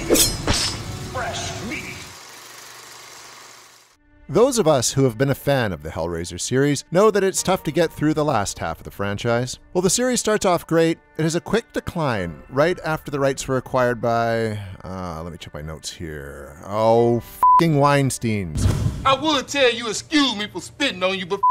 Fresh meat. Those of us who have been a fan of the Hellraiser series know that it's tough to get through the last half of the franchise. While the series starts off great, it has a quick decline right after the rights were acquired by, let me check my notes here. Oh, f***ing Weinsteins. I would tell you excuse me for spitting on you, but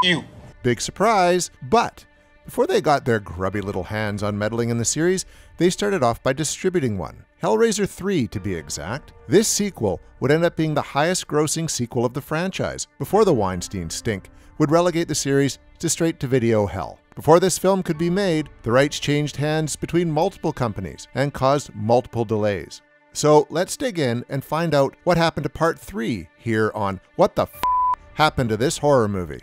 you. Big surprise, but before they got their grubby little hands on meddling in the series, they started off by distributing one. Hellraiser 3 to be exact. This sequel would end up being the highest grossing sequel of the franchise, before the Weinstein stink would relegate the series to straight-to-video hell. Before this film could be made, the rights changed hands between multiple companies and caused multiple delays. So let's dig in and find out what happened to Part 3 here on What the F*** Happened to This Horror Movie.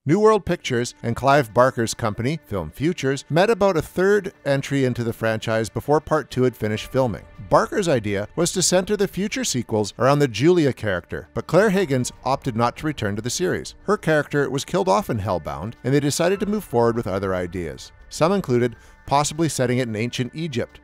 New World Pictures and Clive Barker's company, Film Futures, met about a third entry into the franchise before Part 2 had finished filming. Barker's idea was to center the future sequels around the Julia character, but Claire Higgins opted not to return to the series. Her character was killed off in Hellbound, and they decided to move forward with other ideas. Some included possibly setting it in ancient Egypt,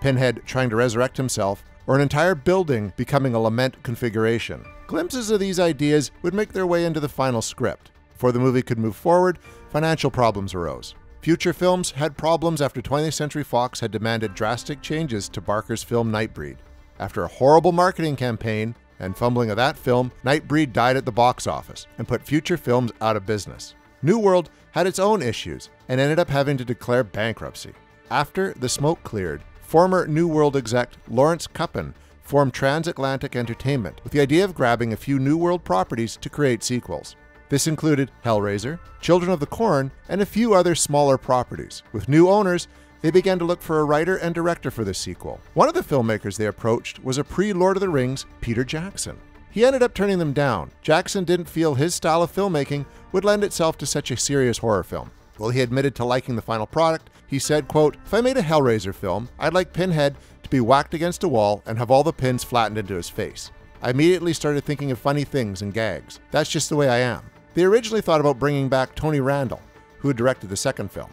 Pinhead trying to resurrect himself, or an entire building becoming a lament configuration. Glimpses of these ideas would make their way into the final script. Before the movie could move forward, financial problems arose. Future Films had problems after 20th Century Fox had demanded drastic changes to Barker's film Nightbreed. After a horrible marketing campaign and fumbling of that film, Nightbreed died at the box office and put Future Films out of business. New World had its own issues and ended up having to declare bankruptcy. After the smoke cleared, former New World exec Lawrence Cuppen formed Transatlantic Entertainment with the idea of grabbing a few New World properties to create sequels. This included Hellraiser, Children of the Corn, and a few other smaller properties. With new owners, they began to look for a writer and director for the sequel. One of the filmmakers they approached was a pre-Lord of the Rings Peter Jackson. He ended up turning them down. Jackson didn't feel his style of filmmaking would lend itself to such a serious horror film. While he admitted to liking the final product, he said, quote, "If I made a Hellraiser film, I'd like Pinhead to be whacked against a wall and have all the pins flattened into his face. I immediately started thinking of funny things and gags. That's just the way I am." They originally thought about bringing back Tony Randall, who had directed the second film.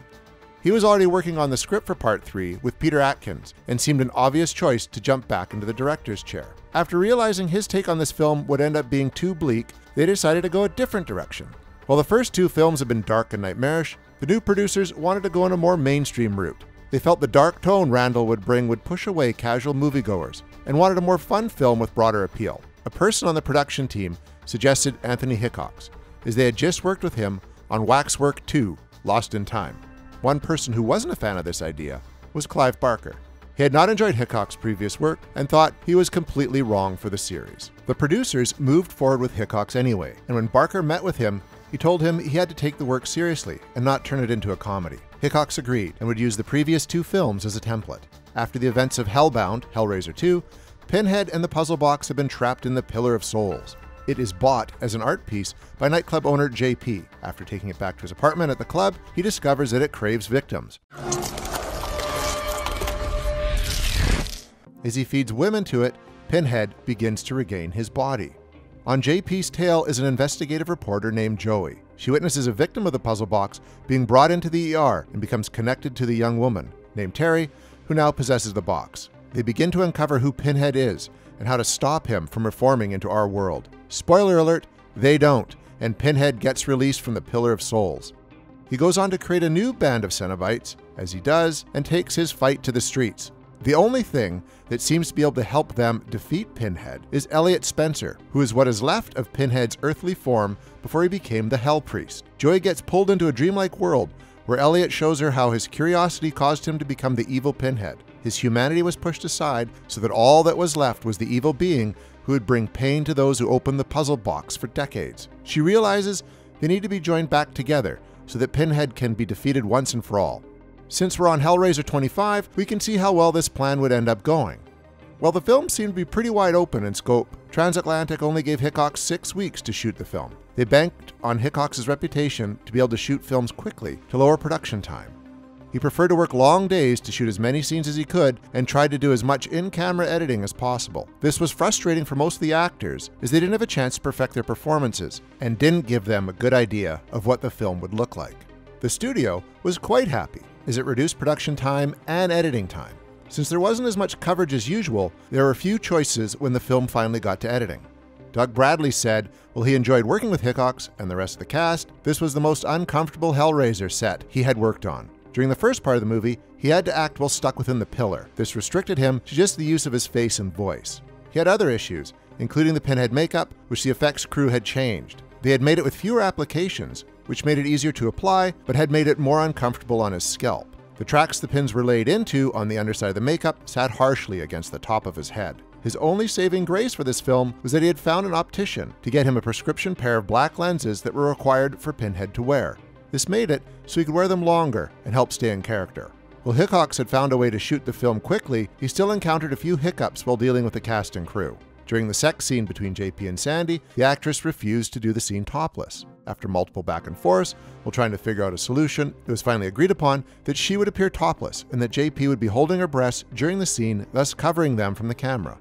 He was already working on the script for Part 3 with Peter Atkins and seemed an obvious choice to jump back into the director's chair. After realizing his take on this film would end up being too bleak, they decided to go a different direction. While the first two films had been dark and nightmarish, the new producers wanted to go in a more mainstream route. They felt the dark tone Randall would bring would push away casual moviegoers and wanted a more fun film with broader appeal. A person on the production team suggested Anthony Hickox, as they had just worked with him on Waxwork 2, Lost in Time. One person who wasn't a fan of this idea was Clive Barker. He had not enjoyed Hickox's previous work and thought he was completely wrong for the series. The producers moved forward with Hickox anyway, and when Barker met with him, he told him he had to take the work seriously and not turn it into a comedy. Hickox agreed and would use the previous two films as a template. After the events of Hellbound, Hellraiser 2, Pinhead and the puzzle box have been trapped in the Pillar of Souls. It is bought as an art piece by nightclub owner JP. After taking it back to his apartment at the club, he discovers that it craves victims. As he feeds women to it, Pinhead begins to regain his body. On JP's tail is an investigative reporter named Joey. She witnesses a victim of the puzzle box being brought into the ER and becomes connected to the young woman, named Terry, who now possesses the box. They begin to uncover who Pinhead is and how to stop him from reforming into our world. Spoiler alert, they don't, and Pinhead gets released from the Pillar of Souls. He goes on to create a new band of Cenobites, as he does, and takes his fight to the streets. The only thing that seems to be able to help them defeat Pinhead is Elliott Spencer, who is what is left of Pinhead's earthly form before he became the Hell Priest. Joy gets pulled into a dreamlike world where Elliott shows her how his curiosity caused him to become the evil Pinhead. His humanity was pushed aside so that all that was left was the evil being who would bring pain to those who opened the puzzle box for decades. She realizes they need to be joined back together so that Pinhead can be defeated once and for all. Since we're on Hellraiser 25, we can see how well this plan would end up going. While the film seemed to be pretty wide open in scope, Transatlantic only gave Hickox 6 weeks to shoot the film. They banked on Hickox's reputation to be able to shoot films quickly to lower production time. He preferred to work long days to shoot as many scenes as he could and tried to do as much in-camera editing as possible. This was frustrating for most of the actors as they didn't have a chance to perfect their performances and didn't give them a good idea of what the film would look like. The studio was quite happy, as it reduced production time and editing time. Since there wasn't as much coverage as usual, there were few choices when the film finally got to editing. Doug Bradley said, while he enjoyed working with Hickox and the rest of the cast, this was the most uncomfortable Hellraiser set he had worked on. During the first part of the movie, he had to act while stuck within the pillar. This restricted him to just the use of his face and voice. He had other issues, including the Pinhead makeup, which the effects crew had changed. They had made it with fewer applications, which made it easier to apply, but had made it more uncomfortable on his scalp. The tracks the pins were laid into on the underside of the makeup sat harshly against the top of his head. His only saving grace for this film was that he had found an optician to get him a prescription pair of black lenses that were required for Pinhead to wear. This made it so he could wear them longer and help stay in character. While Hickox had found a way to shoot the film quickly, he still encountered a few hiccups while dealing with the cast and crew. During the sex scene between JP and Sandy, the actress refused to do the scene topless. After multiple back and forths, while trying to figure out a solution, it was finally agreed upon that she would appear topless and that JP would be holding her breasts during the scene, thus covering them from the camera.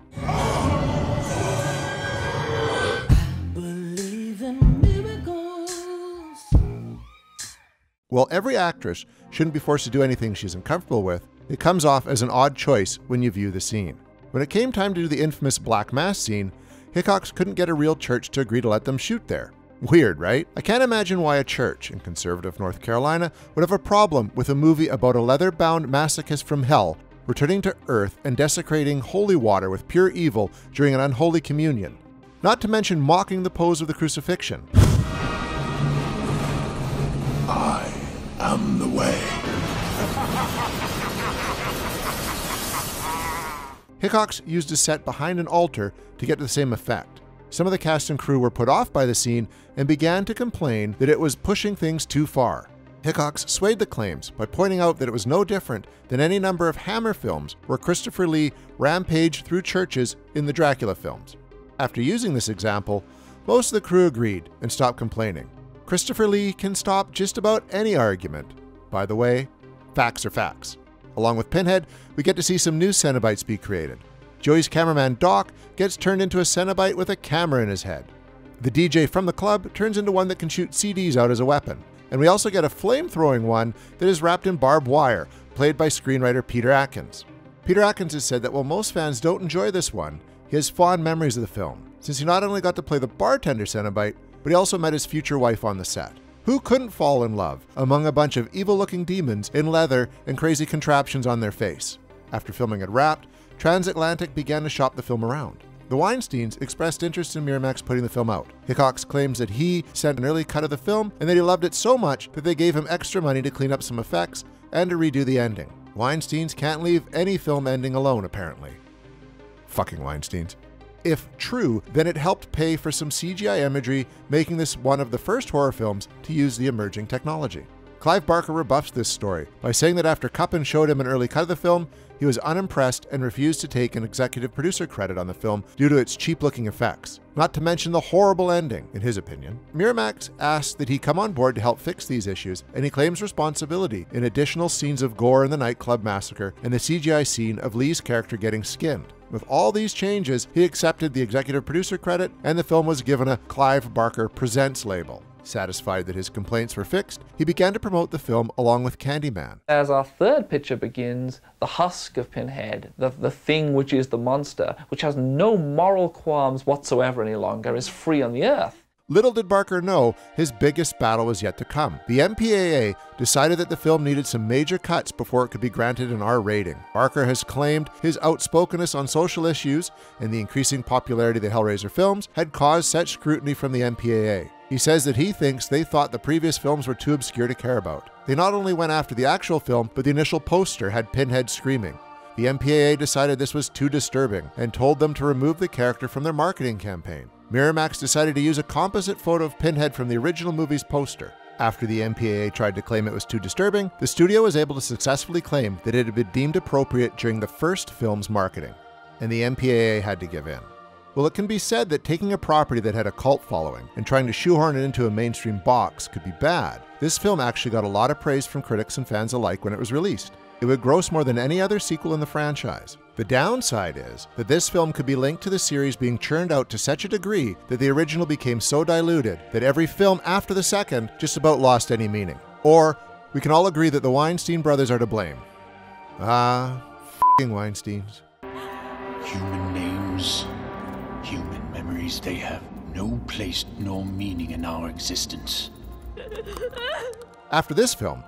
While every actress shouldn't be forced to do anything she's uncomfortable with, it comes off as an odd choice when you view the scene. When it came time to do the infamous Black Mass scene, Hickox couldn't get a real church to agree to let them shoot there. Weird, right? I can't imagine why a church in conservative North Carolina would have a problem with a movie about a leather-bound masochist from hell returning to Earth and desecrating holy water with pure evil during an unholy communion. Not to mention mocking the pose of the crucifixion. I am the way. Hickox used a set behind an altar to get the same effect. Some of the cast and crew were put off by the scene and began to complain that it was pushing things too far. Hickox swayed the claims by pointing out that it was no different than any number of Hammer films where Christopher Lee rampaged through churches in the Dracula films. After using this example, most of the crew agreed and stopped complaining. Christopher Lee can stop just about any argument. By the way, facts are facts. Along with Pinhead, we get to see some new Cenobites be created. Joey's cameraman Doc gets turned into a Cenobite with a camera in his head. The DJ from the club turns into one that can shoot CDs out as a weapon. And we also get a flame-throwing one that is wrapped in barbed wire, played by screenwriter Peter Atkins. Peter Atkins has said that while most fans don't enjoy this one, he has fond memories of the film, since he not only got to play the bartender Cenobite, but he also met his future wife on the set. Who couldn't fall in love among a bunch of evil-looking demons in leather and crazy contraptions on their face? After filming had wrapped, Transatlantic began to shop the film around. The Weinsteins expressed interest in Miramax putting the film out. Hickox claims that he sent an early cut of the film and that he loved it so much that they gave him extra money to clean up some effects and to redo the ending. Weinsteins can't leave any film ending alone, apparently. Fucking Weinsteins. If true, then it helped pay for some CGI imagery, making this one of the first horror films to use the emerging technology. Clive Barker rebuffs this story by saying that after Cuppin showed him an early cut of the film, he was unimpressed and refused to take an executive producer credit on the film due to its cheap-looking effects, not to mention the horrible ending, in his opinion. Miramax asked that he come on board to help fix these issues, and he claims responsibility in additional scenes of gore in the nightclub massacre and the CGI scene of Lee's character getting skinned. With all these changes, he accepted the executive producer credit, and the film was given a Clive Barker Presents label. Satisfied that his complaints were fixed, he began to promote the film along with Candyman. As our third picture begins, the husk of Pinhead, the thing which is the monster, which has no moral qualms whatsoever any longer, is free on the earth. Little did Barker know his biggest battle was yet to come. The MPAA decided that the film needed some major cuts before it could be granted an R rating. Barker has claimed his outspokenness on social issues and the increasing popularity of the Hellraiser films had caused such scrutiny from the MPAA. He says that he thinks they thought the previous films were too obscure to care about. They not only went after the actual film, but the initial poster had Pinhead screaming. The MPAA decided this was too disturbing and told them to remove the character from their marketing campaign. Miramax decided to use a composite photo of Pinhead from the original movie's poster. After the MPAA tried to claim it was too disturbing, the studio was able to successfully claim that it had been deemed appropriate during the first film's marketing, and the MPAA had to give in. Well, it can be said that taking a property that had a cult following and trying to shoehorn it into a mainstream box could be bad. This film actually got a lot of praise from critics and fans alike when it was released. It would gross more than any other sequel in the franchise. The downside is that this film could be linked to the series being churned out to such a degree that the original became so diluted that every film after the second just about lost any meaning. Or We can all agree that the Weinstein brothers are to blame. Ah, f***ing Weinsteins. Human names, human memories, they have no place nor meaning in our existence. After this film,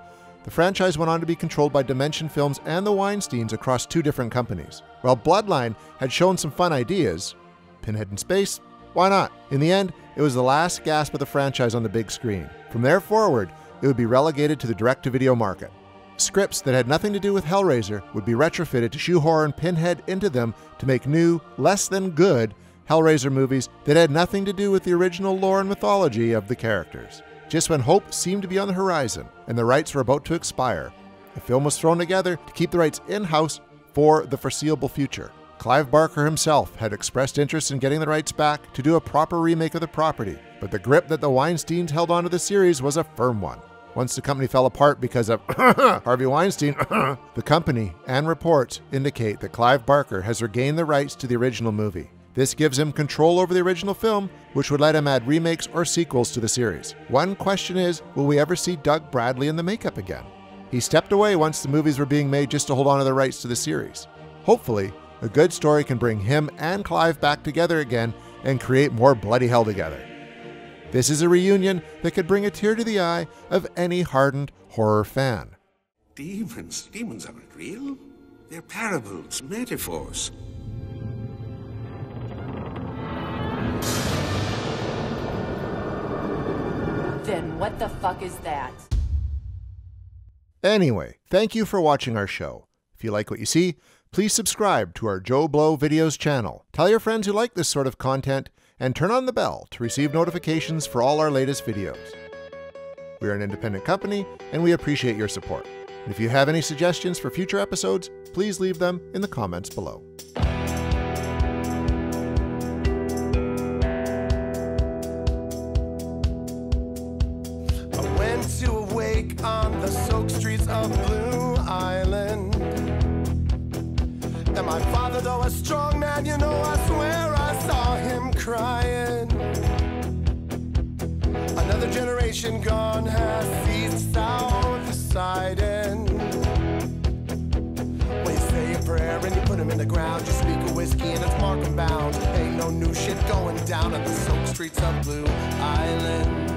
the franchise went on to be controlled by Dimension Films and the Weinsteins across 2 different companies. While Bloodline had shown some fun ideas, Pinhead in space, why not? In the end, it was the last gasp of the franchise on the big screen. From there forward, it would be relegated to the direct-to-video market. Scripts that had nothing to do with Hellraiser would be retrofitted to shoehorn Pinhead into them to make new, less than good Hellraiser movies that had nothing to do with the original lore and mythology of the characters. Just when hope seemed to be on the horizon and the rights were about to expire, a film was thrown together to keep the rights in-house for the foreseeable future. Clive Barker himself had expressed interest in getting the rights back to do a proper remake of the property, but the grip that the Weinsteins held onto the series was a firm one. Once the company fell apart because of Harvey Weinstein, the company and reports indicate that Clive Barker has regained the rights to the original movie. This gives him control over the original film, which would let him add remakes or sequels to the series. One question is, will we ever see Doug Bradley in the makeup again? He stepped away once the movies were being made just to hold on to the rights to the series. Hopefully, a good story can bring him and Clive back together again and create more bloody hell together. This is a reunion that could bring a tear to the eye of any hardened horror fan. Demons aren't real. They're parables, metaphors. Then what the fuck is that? Anyway, thank you for watching our show. If you like what you see, please subscribe to our JoBlo Videos channel. Tell your friends who like this sort of content, and turn on the bell to receive notifications for all our latest videos. We are an independent company, and we appreciate your support. And if you have any suggestions for future episodes, please leave them in the comments below. I went to a wake on the soaked streets of Blue Island. And my father, though a strong man, you know, I swear I saw him crying. Another generation gone has ceased subsiding. When you say a prayer and you put him in the ground, you speak a whiskey and it's Markham bound. Ain't no new shit going down on the soaked streets of Blue Island.